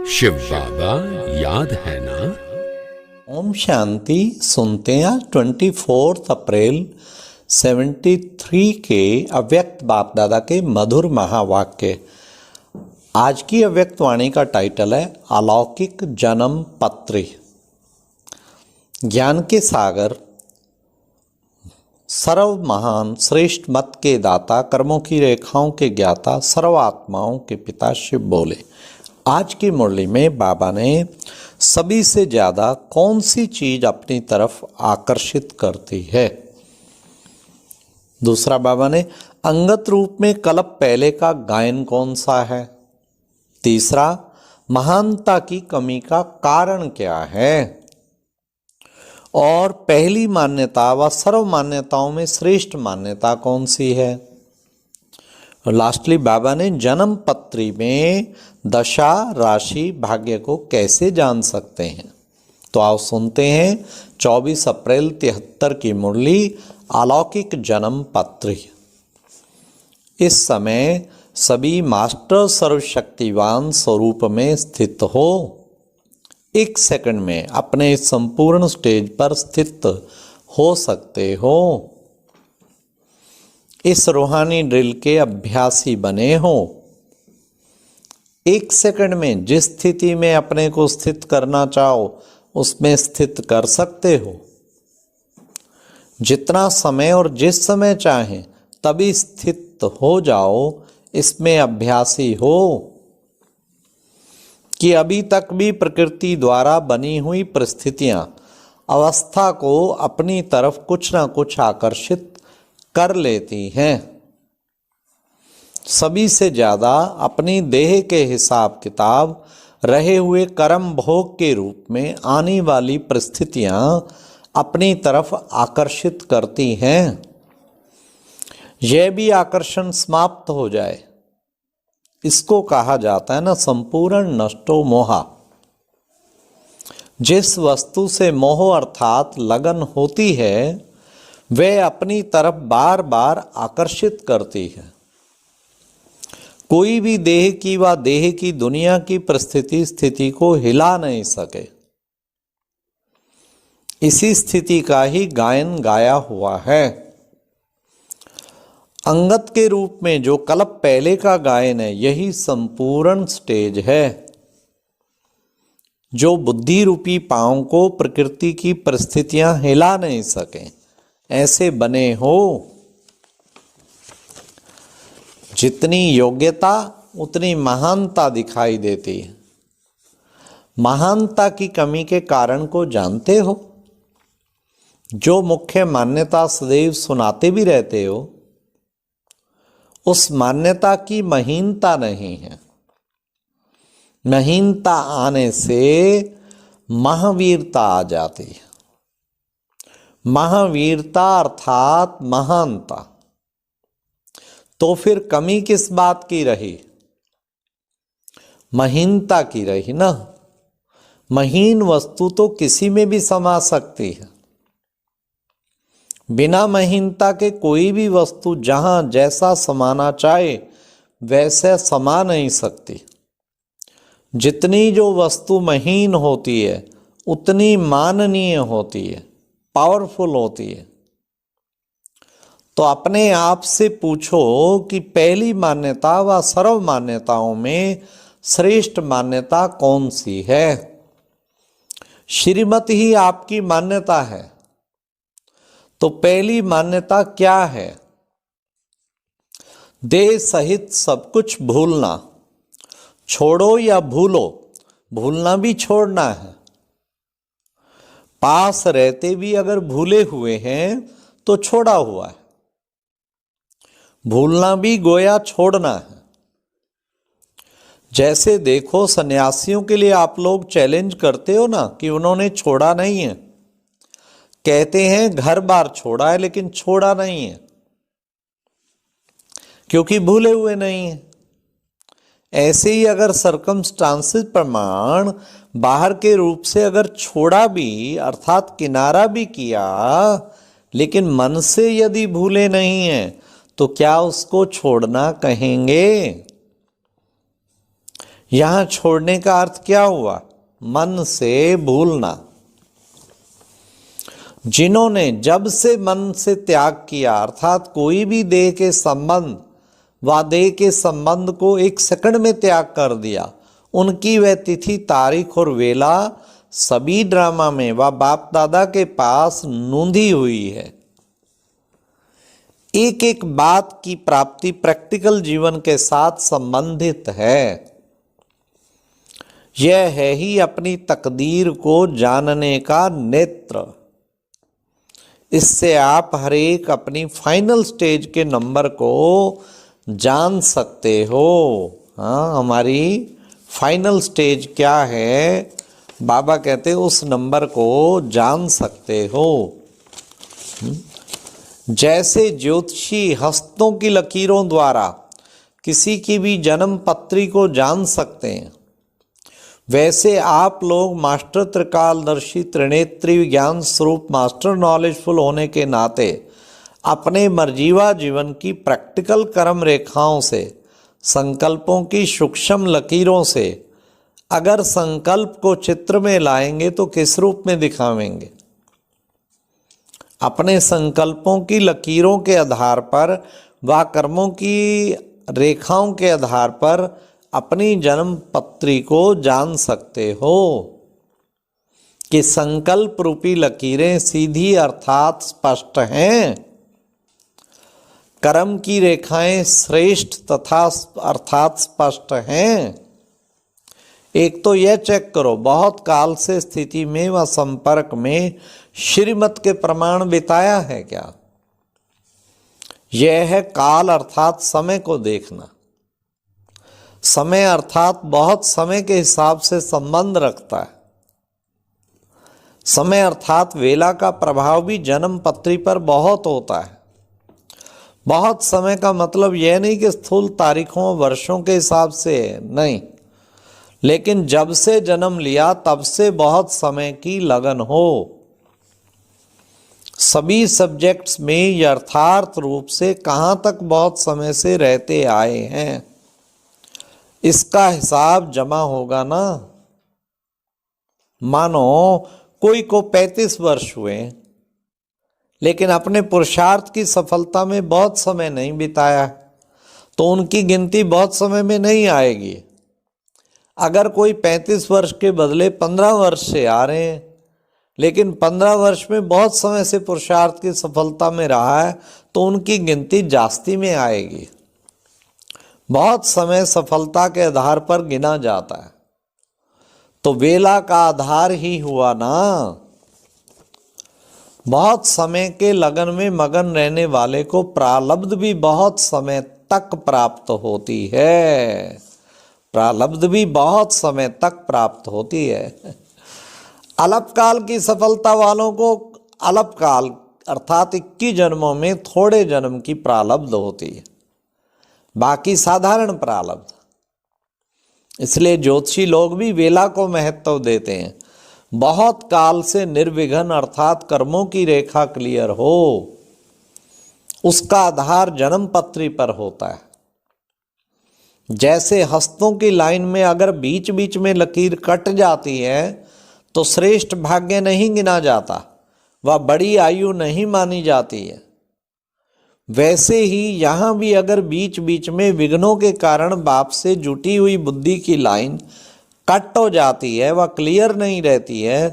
शिव बाबा याद है ना। ओम शांति। सुनते हैं 24 अप्रैल 73 के अव्यक्त बाप दादा के मधुर महावाक्य। आज की अव्यक्त वाणी का टाइटल है अलौकिक जन्म पत्री। ज्ञान के सागर, सर्व महान श्रेष्ठ मत के दाता, कर्मों की रेखाओं के ज्ञाता, सर्व आत्माओं के पिता शिव बोले। आज की मुरली में बाबा ने सभी से ज़्यादा कौन सी चीज़ अपनी तरफ आकर्षित करती है। दूसरा, बाबा ने अंगत रूप में कल्प पहले का गायन कौन सा है। तीसरा, महानता की कमी का कारण क्या है। और पहली मान्यता व सर्व मान्यताओं में श्रेष्ठ मान्यता कौन सी है। और लास्टली बाबा ने जन्म पत्री में दशा राशि भाग्य को कैसे जान सकते हैं। तो आओ सुनते हैं 24 अप्रैल 73 की मुरली अलौकिक जन्म पत्री। इस समय सभी मास्टर सर्वशक्तिवान स्वरूप में स्थित हो। एक सेकंड में अपने संपूर्ण स्टेज पर स्थित हो सकते हो। इस रूहानी ड्रिल के अभ्यासी बने हो। एक सेकंड में जिस स्थिति में अपने को स्थित करना चाहो उसमें स्थित कर सकते हो। जितना समय और जिस समय चाहें तभी स्थित हो जाओ। इसमें अभ्यासी हो कि अभी तक भी प्रकृति द्वारा बनी हुई परिस्थितियां अवस्था को अपनी तरफ कुछ ना कुछ आकर्षित कर लेती हैं। सभी से ज़्यादा अपनी देह के हिसाब किताब रहे हुए कर्म भोग के रूप में आने वाली परिस्थितियां अपनी तरफ आकर्षित करती हैं। यह भी आकर्षण समाप्त हो जाए, इसको कहा जाता है ना संपूर्ण नष्टो मोहा। जिस वस्तु से मोह अर्थात लगन होती है वह अपनी तरफ बार बार आकर्षित करती है। कोई भी देह की व देह की दुनिया की परिस्थिति स्थिति को हिला नहीं सके। इसी स्थिति का ही गायन गाया हुआ है। अंगत के रूप में जो कल्प पहले का गायन है यही संपूर्ण स्टेज है। जो बुद्धि रूपी पांव को प्रकृति की परिस्थितियां हिला नहीं सके ऐसे बने हो। जितनी योग्यता उतनी महानता दिखाई देती है। महानता की कमी के कारण को जानते हो। जो मुख्य मान्यता सदैव सुनाते भी रहते हो उस मान्यता की महीनता नहीं है। महीनता आने से महावीरता आ जाती है। महावीरता अर्थात महानता। तो फिर कमी किस बात की रही। महीनता की रही ना। महीन वस्तु तो किसी में भी समा सकती है। बिना महीनता के कोई भी वस्तु जहां जैसा समाना चाहे वैसे समा नहीं सकती। जितनी जो वस्तु महीन होती है उतनी माननीय होती है, पावरफुल होती है। तो अपने आप से पूछो कि पहली मान्यता व सर्व मान्यताओं में श्रेष्ठ मान्यता कौन सी है। श्रीमत ही आपकी मान्यता है। तो पहली मान्यता क्या है। देह सहित सब कुछ भूलना। छोड़ो या भूलो, भूलना भी छोड़ना है। पास रहते भी अगर भूले हुए हैं तो छोड़ा हुआ है। भूलना भी गोया छोड़ना है। जैसे देखो सन्यासियों के लिए आप लोग चैलेंज करते हो ना कि उन्होंने छोड़ा नहीं है। कहते हैं घर बार छोड़ा है लेकिन छोड़ा नहीं है क्योंकि भूले हुए नहीं है। ऐसे ही अगर सर्कमस्टांसेस प्रमाण बाहर के रूप से अगर छोड़ा भी अर्थात किनारा भी किया लेकिन मन से यदि भूले नहीं है तो क्या उसको छोड़ना कहेंगे। यहां छोड़ने का अर्थ क्या हुआ? मन से भूलना। जिन्होंने जब से मन से त्याग किया, अर्थात कोई भी देह के संबंध व देह के संबंध को एक सेकंड में त्याग कर दिया, उनकी वह तिथि, तारीख और वेला सभी ड्रामा में व बाप दादा के पास नोंधी हुई है। एक एक बात की प्राप्ति प्रैक्टिकल जीवन के साथ संबंधित है। यह है ही अपनी तकदीर को जानने का नेत्र। इससे आप हर एक अपनी फाइनल स्टेज के नंबर को जान सकते हो। हाँ, हमारी फाइनल स्टेज क्या है, बाबा कहते उस नंबर को जान सकते हो। जैसे ज्योतिषी हस्तों की लकीरों द्वारा किसी की भी जन्म पत्री को जान सकते हैं, वैसे आप लोग मास्टर त्रिकालदर्शी त्रिनेत्री ज्ञान स्वरूप मास्टर नॉलेजफुल होने के नाते अपने मर्जीवा जीवन की प्रैक्टिकल कर्म रेखाओं से, संकल्पों की सूक्ष्म लकीरों से अगर संकल्प को चित्र में लाएंगे तो किस रूप में दिखावेंगे? अपने संकल्पों की लकीरों के आधार पर व कर्मों की रेखाओं के आधार पर अपनी जन्म पत्री को जान सकते हो कि संकल्प रूपी लकीरें सीधी अर्थात स्पष्ट हैं, कर्म की रेखाएं श्रेष्ठ तथा अर्थात स्पष्ट हैं। एक तो यह चेक करो, बहुत काल से स्थिति में व संपर्क में श्रीमत के प्रमाण बिताया है क्या? यह है काल अर्थात समय को देखना। समय अर्थात बहुत समय के हिसाब से संबंध रखता है। समय अर्थात वेला का प्रभाव भी जन्म पत्री पर बहुत होता है। बहुत समय का मतलब यह नहीं कि स्थूल तारीखों वर्षों के हिसाब से नहीं, लेकिन जब से जन्म लिया तब से बहुत समय की लगन हो। सभी सब्जेक्ट्स में यथार्थ रूप से कहाँ तक बहुत समय से रहते आए हैं, इसका हिसाब जमा होगा ना। मानो कोई को 35 वर्ष हुए लेकिन अपने पुरुषार्थ की सफलता में बहुत समय नहीं बिताया, तो उनकी गिनती बहुत समय में नहीं आएगी। अगर कोई 35 वर्ष के बदले 15 वर्ष से आ रहे हैं, लेकिन 15 वर्ष में बहुत समय से पुरुषार्थ की सफलता में रहा है, तो उनकी गिनती जास्ती में आएगी। बहुत समय सफलता के आधार पर गिना जाता है, तो वेला का आधार ही हुआ ना। बहुत समय के लगन में मगन रहने वाले को प्रारब्ध भी बहुत समय तक प्राप्त होती है। प्रारब्ध भी बहुत समय तक प्राप्त होती है। अल्पकाल की सफलता वालों को अल्पकाल अर्थात 21 जन्मों में थोड़े जन्म की प्रारब्ध होती है, बाकी साधारण प्रारब्ध। इसलिए ज्योतिषी लोग भी वेला को महत्व देते हैं। बहुत काल से निर्विघ्न अर्थात कर्मों की रेखा क्लियर हो, उसका आधार जन्म पत्री पर होता है। जैसे हस्तों की लाइन में अगर बीच बीच में लकीर कट जाती है तो श्रेष्ठ भाग्य नहीं गिना जाता, वह बड़ी आयु नहीं मानी जाती है। वैसे ही यहाँ भी अगर बीच बीच में विघ्नों के कारण बाप से जुटी हुई बुद्धि की लाइन कट हो जाती है, वह क्लियर नहीं रहती है,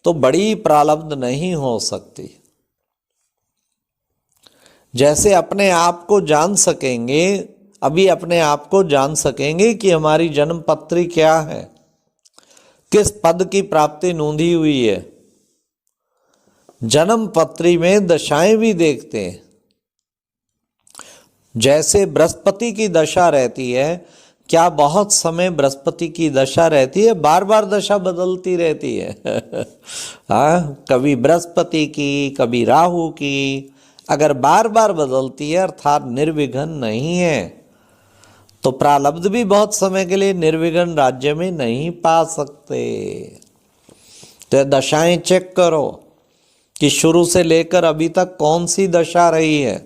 तो बड़ी प्रारब्ध नहीं हो सकती। जैसे अपने आप को जान सकेंगे, अभी अपने आप को जान सकेंगे कि हमारी जन्म पत्री क्या है, किस पद की प्राप्ति नोंधी हुई है। जन्म पत्री में दशाएं भी देखते हैं। जैसे बृहस्पति की दशा रहती है, क्या बहुत समय बृहस्पति की दशा रहती है? बार बार दशा बदलती रहती है। हाँ, कभी बृहस्पति की, कभी राहु की। अगर बार बार बदलती है अर्थात निर्विघ्न नहीं है, तो प्रारब्ध भी बहुत समय के लिए निर्विघ्न राज्य में नहीं पा सकते। तो दशाएं चेक करो कि शुरू से लेकर अभी तक कौन सी दशा रही है।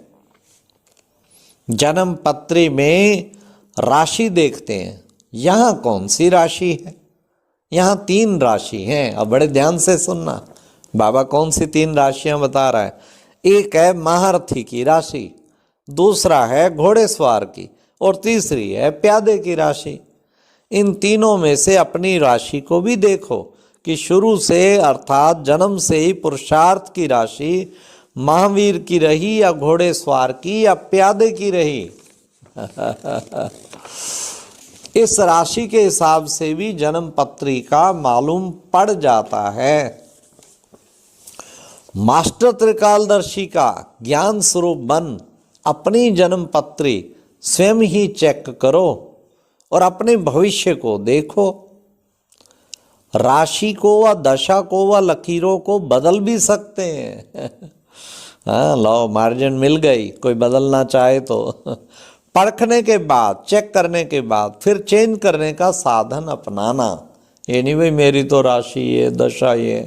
जन्म पत्री में राशि देखते हैं, यहाँ कौन सी राशि है? यहाँ 3 राशि हैं। अब बड़े ध्यान से सुनना, बाबा कौन सी 3 राशियां बता रहा है। एक है महारथी की राशि, दूसरा है घोड़ेसवार की, और तीसरी है प्यादे की राशि। इन तीनों में से अपनी राशि को भी देखो कि शुरू से अर्थात जन्म से ही पुरुषार्थ की राशि महावीर की रही या घोड़ेसवार की या प्यादे की रही। इस राशि के हिसाब से भी जन्म पत्रिका मालूम पड़ जाता है। मास्टर त्रिकालदर्शी का ज्ञान स्वरूप बन अपनी जन्म पत्री स्वयं ही चेक करो और अपने भविष्य को देखो। राशि को व दशा को व लकीरों को बदल भी सकते हैं। हाँ, लो मार्जिन मिल गई, कोई बदलना चाहे तो परखने के बाद, चेक करने के बाद फिर चेंज करने का साधन अपनाना। ये नहीं भाई मेरी तो राशि ये दशा ये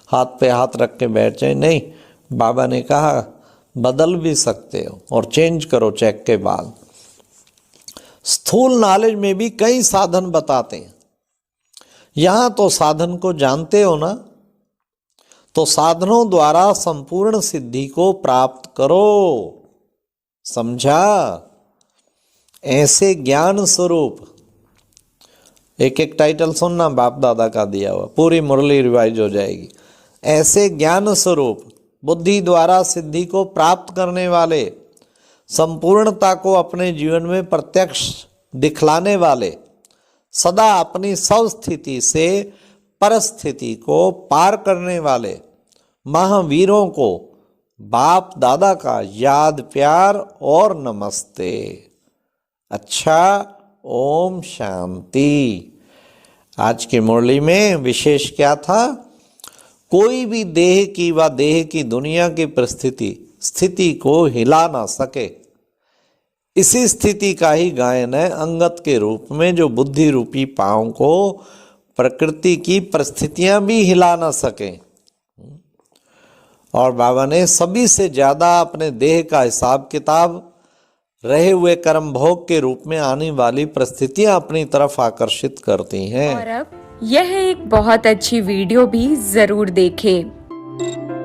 हाथ पे हाथ रख के बैठ जाए, नहीं, बाबा ने कहा बदल भी सकते हो और चेंज करो चेक के बाद। स्थूल नॉलेज में भी कई साधन बताते हैं। यहाँ तो साधन को जानते हो ना, तो साधनों द्वारा संपूर्ण सिद्धि को प्राप्त करो। समझा? ऐसे ज्ञान स्वरूप, एक एक टाइटल सुनना बाप दादा का दिया हुआ, पूरी मुरली रिवाइज हो जाएगी। ऐसे ज्ञान स्वरूप बुद्धि द्वारा सिद्धि को प्राप्त करने वाले, संपूर्णता को अपने जीवन में प्रत्यक्ष दिखलाने वाले, सदा अपनी स्वस्थिति से परस्थिति को पार करने वाले महावीरों को बाप दादा का याद प्यार और नमस्ते। अच्छा, ओम शांति। आज की मुरली में विशेष क्या था? कोई भी देह की व देह की दुनिया की परिस्थिति स्थिति को हिला ना सके, इसी स्थिति का ही गायन है अंगत के रूप में, जो बुद्धि रूपी पांव को प्रकृति की परिस्थितियां भी हिला ना सके। और बाबा ने सभी से ज्यादा अपने देह का हिसाब किताब रहे हुए कर्म भोग के रूप में आने वाली परिस्थितियां अपनी तरफ आकर्षित करती हैं। और अब यह एक बहुत अच्छी वीडियो भी जरूर देखें।